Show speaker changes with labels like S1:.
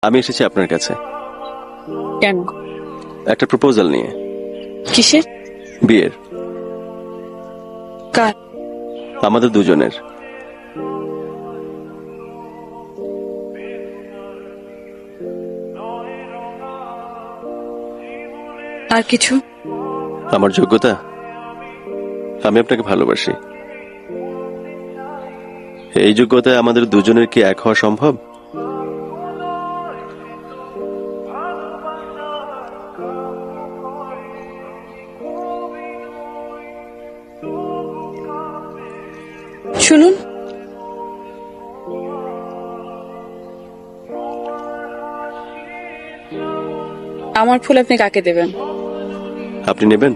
S1: আমি এসেছি আপনার কাছে
S2: কেন?
S1: একটা প্রপোজাল নিয়ে।
S2: কিসের?
S1: বিয়ের।
S2: কার?
S1: আমাদের দুজনের।
S2: আর কিছু?
S1: আমার যোগ্যতা, আমি আপনাকে ভালোবাসি। এই যোগ্যতায় আমাদের দুজনের কি এক হওয়া সম্ভব?
S2: শুনুন, আমার ফুল আপনি কাকে দেবেন?
S1: আপনি নেবেন?